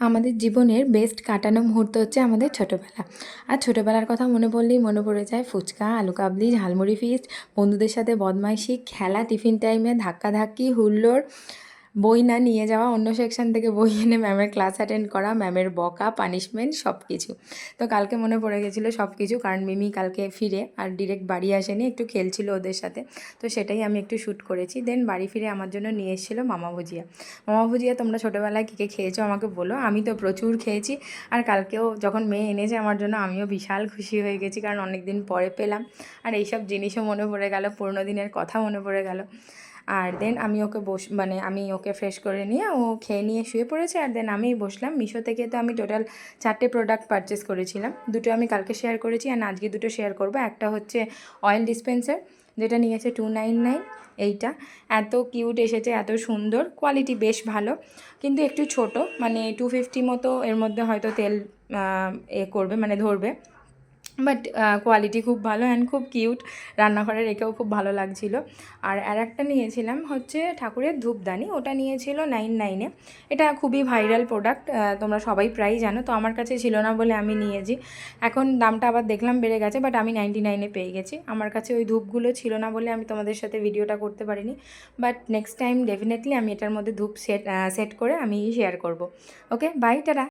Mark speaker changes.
Speaker 1: আমাদের জীবনের বেস্ট কাটানো মুহূর্ত হচ্ছে আমাদের ছোটোবেলা। আর ছোটোবেলার কথা মনে পড়লেই মনে পড়ে যায় ফুচকা, আলু কাবলি, ঝালমুড়ি ফিস্ট, বন্ধুদের সাথে বদমাইশি, খেলা, টিফিন টাইমে ধাক্কাধাক্কি, হুল্লোড়, বই না নিয়ে যাওয়া, অন্য সেকশন থেকে বই এনে ম্যামের ক্লাস অ্যাটেন্ড করা, ম্যামের বকা, পানিশমেন্ট সব কিছু। তো কালকে মনে পড়ে গেছিলো সব কিছু, কারণ মিমি কালকে ফিরে আর ডিরেক্ট বাড়ি আসেনি, একটু খেলছিল ওদের সাথে। তো সেটাই আমি একটু শ্যুট করেছি। দেন বাড়ি ফিরে আমার জন্য নিয়ে এসেছিলো মামা ভুজিয়া। মামা ভুজিয়া তোমরা ছোটোবেলায় কী কে খেয়েছো আমাকে বলো। আমি তো প্রচুর খেয়েছি। আর কালকেও যখন মেয়ে এনেছে আমার জন্য, আমিও বিশাল খুশি হয়ে গেছি, কারণ অনেক দিন পরে পেলাম। আর এইসব জিনিসও মনে পড়ে গেল, পুরোনো দিনের কথা মনে পড়ে গেল। আর দেন আমি ওকে আমি ওকে ফ্রেশ করে নিয়ে ও খেয়ে নিয়ে শুয়ে পড়েছে। আর দেন আমি বসলাম। মিশো থেকে তো আমি টোটাল 4টে প্রোডাক্ট পারচেস করেছিলাম। দুটো আমি কালকে শেয়ার করেছি, আর আজকে দুটো শেয়ার করব। একটা হচ্ছে অয়েল ডিসপেন্সার, যেটা নিয়েছে 299। এইটা এত কিউট এসেছে, এত সুন্দর, কোয়ালিটি বেশ ভালো, কিন্তু একটু ছোট, মানে 250 মতো এর মধ্যে হয়তো তেল করবে, মানে ধরবে। বাট কোয়ালিটি খুব ভালো অ্যান্ড খুব কিউট, রান্নাঘরে রেখেও খুব ভালো লাগছিলো। আর একটা নিয়েছিলাম হচ্ছে ঠাকুরের ধূপদানি, ওটা নিয়েছিল 99-এ। এটা খুবই ভাইরাল প্রোডাক্ট, তোমরা সবাই প্রায়ই জানো। তো আমার কাছে ছিল না বলে আমি নিয়েছি। এখন দামটা আবার দেখলাম বেড়ে গেছে, বাট আমি 99-এ পেয়ে গেছি। আমার কাছে ওই ধূপগুলো ছিল না বলে আমি তোমাদের সাথে ভিডিওটা করতে পারিনি। বাট নেক্সট টাইম ডেফিনেটলি আমি এটার মধ্যে ধূপ সেট করে আমি শেয়ার করব। ওকে, বাই, টাটা।